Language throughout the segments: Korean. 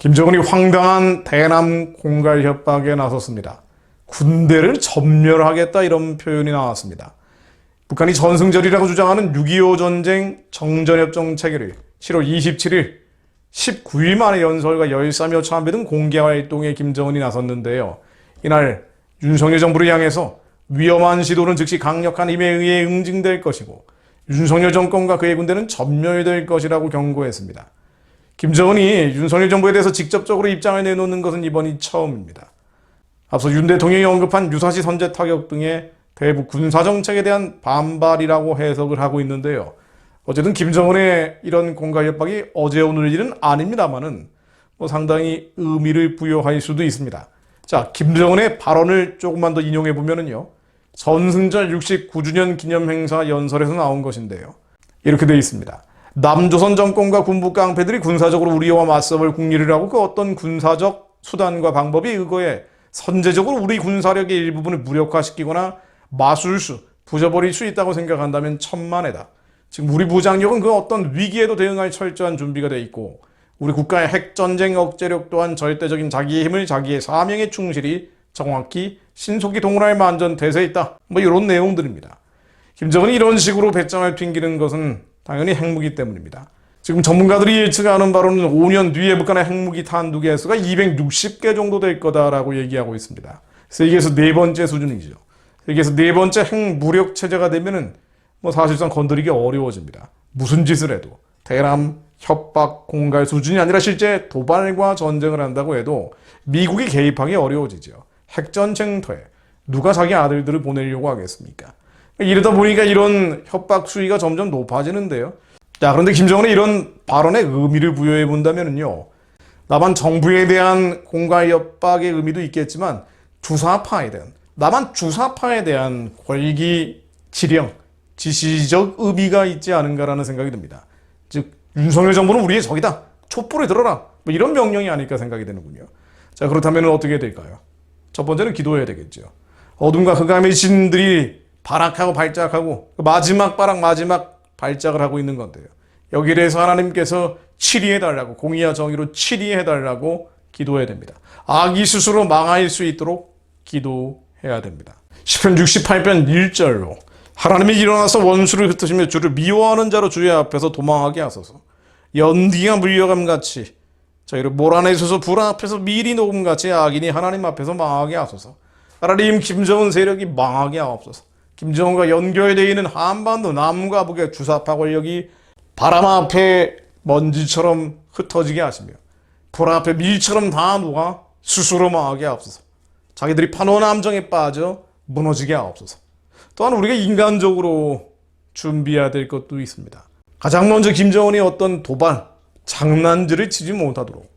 김정은이 황당한 대남 공갈 협박에 나섰습니다. 군대를 점멸하겠다 이런 표현이 나왔습니다. 북한이 전승절이라고 주장하는 6.25 전쟁 정전협정 체결일 7월 27일 19일 만에 연설과 열사며 참배 등 공개활동에 김정은이 나섰는데요. 이날 윤석열 정부를 향해서 위험한 시도는 즉시 강력한 힘에 의해 응징될 것이고 윤석열 정권과 그의 군대는 전멸될 것이라고 경고했습니다. 김정은이 윤석열 정부에 대해서 직접적으로 입장을 내놓는 것은 이번이 처음입니다. 앞서 윤 대통령이 언급한 유사시 선제 타격 등의 대북 군사정책에 대한 반발이라고 해석을 하고 있는데요. 어쨌든 김정은의 이런 공갈 협박이 어제 오늘 일은 아닙니다만은 상당히 의미를 부여할 수도 있습니다. 자, 김정은의 발언을 조금만 더 인용해 보면은요. 전승절 69주년 기념행사 연설에서 나온 것인데요. 이렇게 되어 있습니다. 남조선 정권과 군부 깡패들이 군사적으로 우리와 맞서볼 궁리를 하고 그 어떤 군사적 수단과 방법이 의거해 선제적으로 우리 군사력의 일부분을 무력화시키거나 마술수, 부숴버릴 수 있다고 생각한다면 천만에다. 지금 우리 무장력은 그 어떤 위기에도 대응할 철저한 준비가 되어 있고 우리 국가의 핵전쟁 억제력 또한 절대적인 자기의 힘을 자기의 사명에 충실히 정확히 신속히 동원할 만전 대세에 있다. 이런 내용들입니다. 김정은이 이런 식으로 배짱을 튕기는 것은 당연히 핵무기 때문입니다. 지금 전문가들이 예측하는 바로는 5년 뒤에 북한의 핵무기 탄두 개수가 260개 정도 될 거다라고 얘기하고 있습니다. 세계에서 네 번째 수준이죠. 세계에서 네 번째 핵무력 체제가 되면은 사실상 건드리기 어려워집니다. 무슨 짓을 해도 대남 협박 공갈 수준이 아니라 실제 도발과 전쟁을 한다고 해도 미국이 개입하기 어려워지죠. 핵전쟁터에 누가 자기 아들들을 보내려고 하겠습니까? 이러다 보니까 이런 협박 수위가 점점 높아지는데요. 자, 그런데 김정은의 이런 발언에 의미를 부여해 본다면요. 남한 정부에 대한 공갈 협박의 의미도 있겠지만 남한 주사파에 대한 권기 지령, 지시적 의미가 있지 않은가라는 생각이 듭니다. 즉 윤석열 정부는 우리의 적이다. 촛불을 들어라. 이런 명령이 아닐까 생각이 되는군요. 자, 그렇다면 어떻게 될까요? 첫 번째는 기도해야 되겠죠. 어둠과 흑암의 신들이 발악하고 발작하고 마지막 발작을 하고 있는 건데요. 여기에 대해서 하나님께서 치리해달라고, 공의와 정의로 치리해달라고 기도해야 됩니다. 악이 스스로 망할 수 있도록 기도해야 됩니다. 시편 68편 1절로 하나님이 일어나서 원수를 흩으시며 주를 미워하는 자로 주의 앞에서 도망하게 하소서. 연기가 물려감같이 저희를 몰아내소서. 불 앞에서 미리 녹음같이 악인이 하나님 앞에서 망하게 하소서. 하나님 김정은 세력이 망하게 하옵소서. 김정은과 연결되어 있는 한반도 남과 북의 주사파 권력이 바람 앞에 먼지처럼 흩어지게 하시며 불 앞에 밀처럼 다 녹아 스스로 망하게 하옵소서. 자기들이 판원 함정에 빠져 무너지게 하옵소서. 또한 우리가 인간적으로 준비해야 될 것도 있습니다. 가장 먼저 김정은이 어떤 도발, 장난질을 치지 못하도록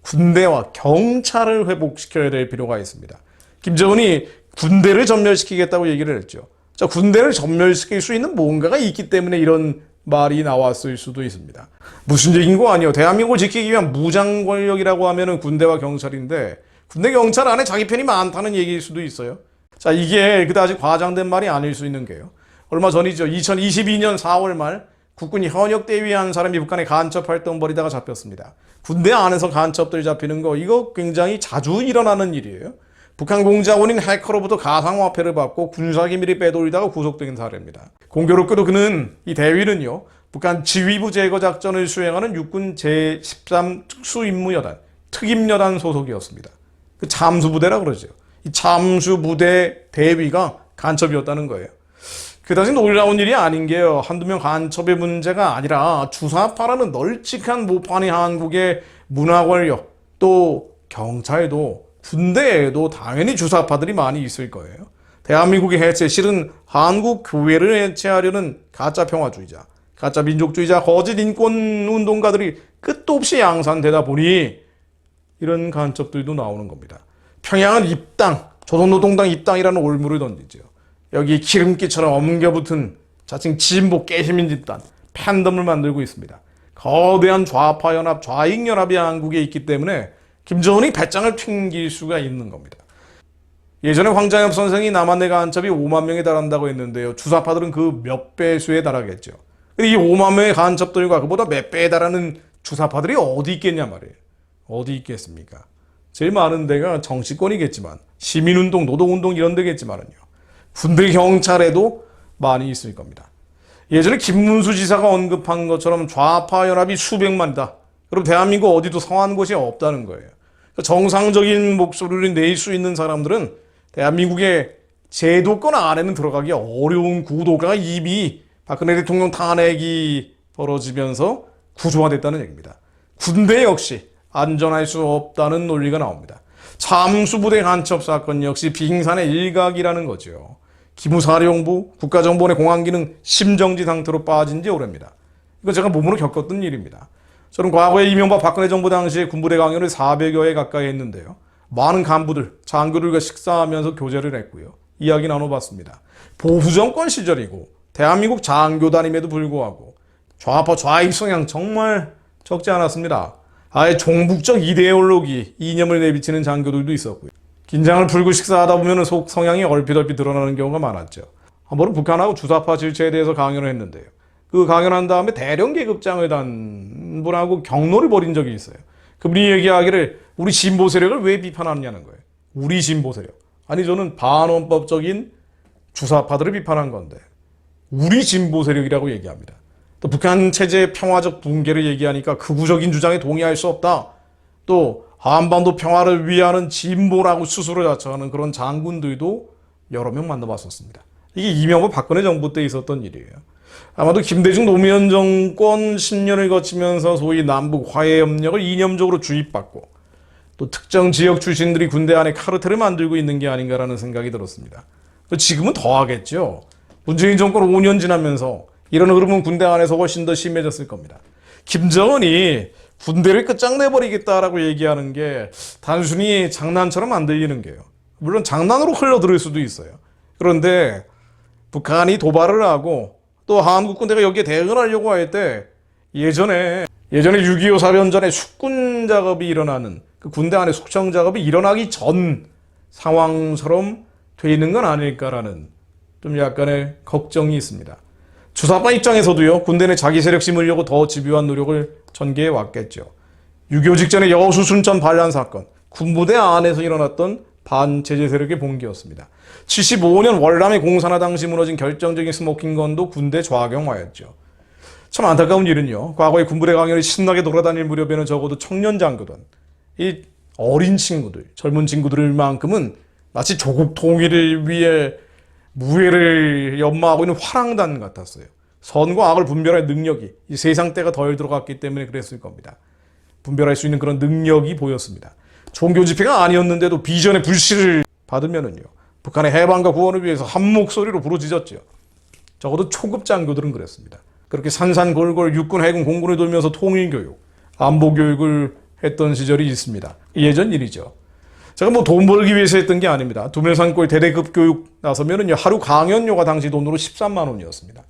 군대와 경찰을 회복시켜야 될 필요가 있습니다. 김정은이 군대를 전멸시키겠다고 얘기를 했죠. 자, 군대를 전멸시킬 수 있는 뭔가가 있기 때문에 이런 말이 나왔을 수도 있습니다. 무슨 얘기인 거 아니에요. 대한민국을 지키기 위한 무장 권력이라고 하면은 군대와 경찰인데 군대 경찰 안에 자기 편이 많다는 얘기일 수도 있어요. 자, 이게 그다지 과장된 말이 아닐 수 있는 게요. 얼마 전이죠. 2022년 4월 말 국군이 현역 대위 한 사람이 북한에 간첩 활동 벌이다가 잡혔습니다. 군대 안에서 간첩들 잡히는 거 이거 굉장히 자주 일어나는 일이에요. 북한 공작원인 해커로부터 가상화폐를 받고 군사기밀을 빼돌리다가 구속된 사례입니다. 공교롭게도 이 대위는요. 북한 지휘부 제거 작전을 수행하는 육군 제13 특수임무여단, 특임여단 소속이었습니다. 그 참수부대라 그러죠. 이 참수부대 대위가 간첩이었다는 거예요. 그다지 놀라운 일이 아닌 게요. 한두 명 간첩의 문제가 아니라 주사파라는 널찍한 모판이 한국의 문화 권력, 또 경찰도 군대에도 당연히 주사파들이 많이 있을 거예요. 대한민국의 해체, 실은 한국 교회를 해체하려는 가짜 평화주의자, 가짜 민족주의자, 거짓 인권 운동가들이 끝도 없이 양산되다 보니 이런 간첩들도 나오는 겁니다. 평양은 입당, 조선노동당 입당이라는 올무를 던지죠. 여기 기름기처럼 엉겨붙은 자칭 진보 깨시민 집단, 팬덤을 만들고 있습니다. 거대한 좌파 연합, 좌익 연합이 한국에 있기 때문에 김정은이 배짱을 튕길 수가 있는 겁니다. 예전에 황장엽 선생이 남한내 간첩이 5만 명에 달한다고 했는데요. 주사파들은 그 몇 배수에 달하겠죠. 근데 이 5만 명의 간첩들과 그보다 몇 배에 달하는 주사파들이 어디 있겠냐 말이에요. 어디 있겠습니까? 제일 많은 데가 정치권이겠지만 시민운동, 노동운동 이런 데겠지만은요. 군대 경찰에도 많이 있을 겁니다. 예전에 김문수 지사가 언급한 것처럼 좌파 연합이 수백만이다. 그럼 대한민국 어디도 성한 곳이 없다는 거예요. 정상적인 목소리를 낼 수 있는 사람들은 대한민국의 제도권 안에는 들어가기 어려운 구도가 이미 박근혜 대통령 탄핵이 벌어지면서 구조화됐다는 얘기입니다. 군대 역시 안전할 수 없다는 논리가 나옵니다. 잠수부대 간첩 사건 역시 빙산의 일각이라는 거죠. 기무사령부, 국가정보원의 공안기능 심정지 상태로 빠진 지 오래입니다. 이건 제가 몸으로 겪었던 일입니다. 저는 과거에 이명박 박근혜 정부 당시에 군부대 강연을 400여 회 가까이 했는데요. 많은 간부들, 장교들과 식사하면서 교제를 했고요. 이야기 나눠봤습니다. 보수정권 시절이고 대한민국 장교단임에도 불구하고 좌파 좌익 성향 정말 적지 않았습니다. 아예 종북적 이데올로기, 이념을 내비치는 장교들도 있었고요. 긴장을 풀고 식사하다 보면 속 성향이 얼핏얼핏 드러나는 경우가 많았죠. 한 번은 북한하고 주사파 질체에 대해서 강연을 했는데요. 그 강연한 다음에 대령 계급장을 단 분하고 격노를 벌인 적이 있어요. 그분이 얘기하기를 우리 진보 세력을 왜 비판하느냐는 거예요. 우리 진보 세력. 아니 저는 반헌법적인 주사파들을 비판한 건데 우리 진보 세력이라고 얘기합니다. 또 북한 체제의 평화적 붕괴를 얘기하니까 극우적인 주장에 동의할 수 없다. 또 한반도 평화를 위하는 진보라고 스스로 자처하는 그런 장군들도 여러 명 만나봤었습니다. 이게 이명박 박근혜 정부 때 있었던 일이에요. 아마도 김대중 노무현 정권 10년을 거치면서 소위 남북 화해협력을 이념적으로 주입받고 또 특정 지역 출신들이 군대 안에 카르텔을 만들고 있는 게 아닌가라는 생각이 들었습니다. 지금은 더 하겠죠. 문재인 정권 5년 지나면서 이런 흐름은 군대 안에서 훨씬 더 심해졌을 겁니다. 김정은이 군대를 끝장내버리겠다라고 얘기하는 게 단순히 장난처럼 안 들리는 게요. 물론 장난으로 흘러들을 수도 있어요. 그런데 북한이 도발을 하고 또 한국 군대가 여기에 대응하려고 할 때 예전에 6.25 사변 전에 숙군 작업이 일어나는 그 군대 안에 숙청 작업이 일어나기 전 상황처럼 돼 있는 건 아닐까라는 좀 약간의 걱정이 있습니다. 주사파 입장에서도요, 군대 내 자기 세력 심으려고 더 집요한 노력을 전개해 왔겠죠. 6.25 직전의 여수 순천 반란 사건, 군부대 안에서 일어났던 반체제 세력의 봉기였습니다. 75년 월남의 공산화 당시 무너진 결정적인 스모킹건도 군대 좌경화였죠. 참 안타까운 일은요, 과거에 군부대 강연이 신나게 돌아다닐 무렵에는 적어도 청년 장교단, 이 어린 친구들, 젊은 친구들만큼은 마치 조국 통일을 위해 무예를 연마하고 있는 화랑단 같았어요. 선과 악을 분별할 능력이 이 세상 때가 덜 들어갔기 때문에 그랬을 겁니다. 분별할 수 있는 그런 능력이 보였습니다. 종교 집회가 아니었는데도 비전의 불씨를 받으면은요, 북한의 해방과 구원을 위해서 한 목소리로 부르짖었죠. 적어도 초급 장교들은 그랬습니다. 그렇게 산산골골 육군, 해군, 공군을 돌면서 통일교육, 안보교육을 했던 시절이 있습니다. 예전 일이죠. 제가 뭐 돈 벌기 위해서 했던 게 아닙니다. 두면산골 대대급 교육 나서면은요, 하루 강연료가 당시 돈으로 13만 원이었습니다.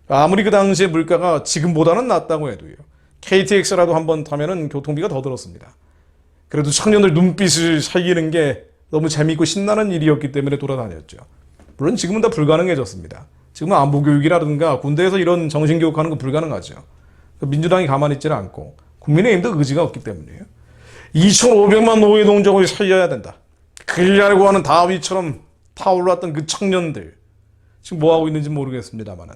아무리 그 당시에 물가가 지금보다는 낮다고 해도요, KTX라도 한번 타면은 교통비가 더 들었습니다. 그래도 청년들 눈빛을 살리는 게 너무 재미있고 신나는 일이었기 때문에 돌아다녔죠. 물론 지금은 다 불가능해졌습니다. 지금은 안보교육이라든가 군대에서 이런 정신교육하는 거 불가능하죠. 민주당이 가만히 있지는 않고 국민의힘도 의지가 없기 때문이에요. 2,500만 노예동족을 살려야 된다. 그리려고 하는 다윗처럼 타올랐던 그 청년들, 지금 뭐하고 있는지 모르겠습니다만,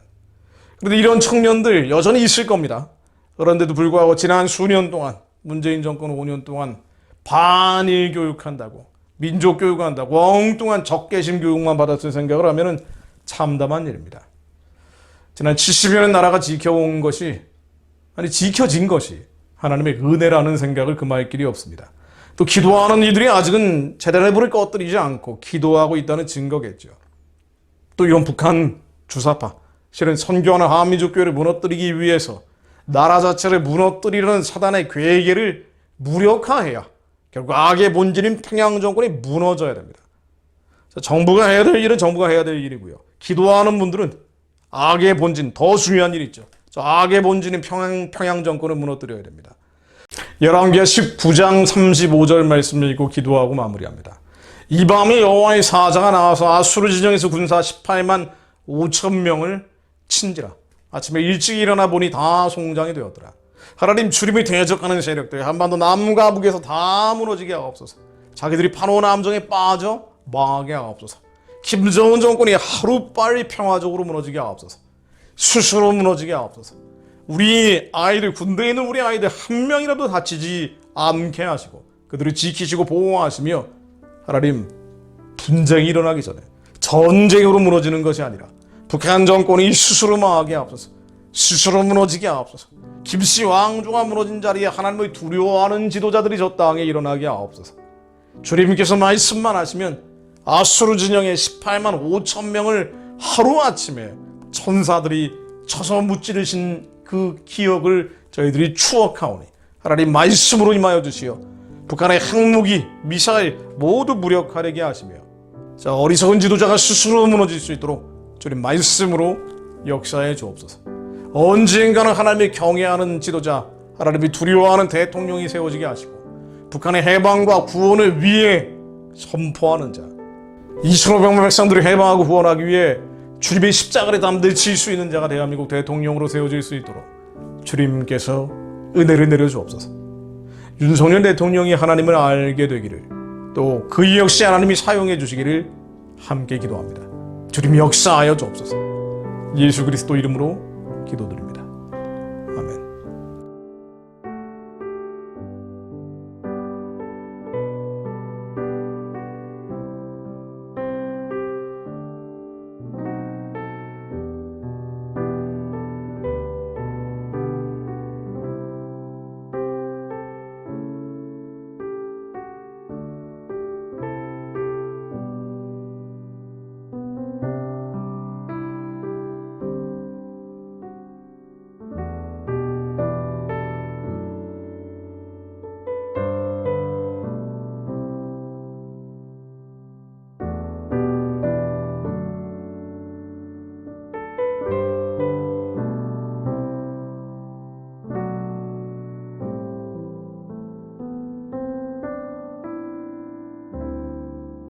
그런데 이런 청년들 여전히 있을 겁니다. 그런데도 불구하고 지난 수년 동안, 문재인 정권 5년 동안 반일 교육한다고, 민족 교육한다고 엉뚱한 적개심 교육만 받았을 생각을 하면은 참담한 일입니다. 지난 70여 년 나라가 지켜온 것이, 아니 지켜진 것이 하나님의 은혜라는 생각을 금할 길이 없습니다. 또 기도하는 이들이 아직은 제대로 불을 꺼뜨리지 않고 기도하고 있다는 증거겠죠. 또 이런 북한 주사파, 실은 선교하는 한민족교회를 무너뜨리기 위해서 나라 자체를 무너뜨리려는 사단의 괴계를 무력화해야 결국 악의 본질인 평양 정권이 무너져야 됩니다. 정부가 해야 될 일은 정부가 해야 될 일이고요. 기도하는 분들은 악의 본질, 더 중요한 일이 있죠. 저 악의 본질인 평양 정권을 무너뜨려야 됩니다. 열왕기하 19장 35절 말씀을 읽고 기도하고 마무리합니다. 이 밤에 여호와의 사자가 나와서 아수르 진영에서 군사 18만 5천 명을 친지라. 아침에 일찍 일어나 보니 다 송장이 되었더라. 하나님 주님을 대적하는 세력들 한반도 남과 북에서 다 무너지게 하옵소서. 자기들이 파노 함정에 빠져 망하게 하옵소서. 김정은 정권이 하루빨리 평화적으로 무너지게 하옵소서. 스스로 무너지게 하옵소서. 우리 아이들, 군대에 있는 우리 아이들 한 명이라도 다치지 않게 하시고 그들을 지키시고 보호하시며 하나님 분쟁이 일어나기 전에 전쟁으로 무너지는 것이 아니라 북한 정권이 스스로 망하게 하옵소서. 스스로 무너지게 하옵소서. 김씨 왕조가 무너진 자리에 하나님을 두려워하는 지도자들이 저 땅에 일어나게 하옵소서. 주님께서 말씀만 하시면 아수르 진영의 18만 5천 명을 하루아침에 천사들이 쳐서 무찌르신 그 기억을 저희들이 추억하오니 하나님 말씀으로 임하여 주시어 북한의 핵무기, 미사일 모두 무력화되게 하시며 자 어리석은 지도자가 스스로 무너질 수 있도록 주님 말씀으로 역사해 주옵소서. 언젠가는 하나님을 경외하는 지도자, 하나님이 두려워하는 대통령이 세워지게 하시고 북한의 해방과 구원을 위해 선포하는 자, 2,500만 백성들을 해방하고 구원하기 위해 주님의 십자가를 담들 칠 수 있는 자가 대한민국 대통령으로 세워질 수 있도록 주님께서 은혜를 내려주옵소서. 윤석열 대통령이 하나님을 알게 되기를 또 그 역시 하나님이 사용해 주시기를 함께 기도합니다. 주님 역사하여 주옵소서. 예수 그리스도 이름으로 기도드립니다.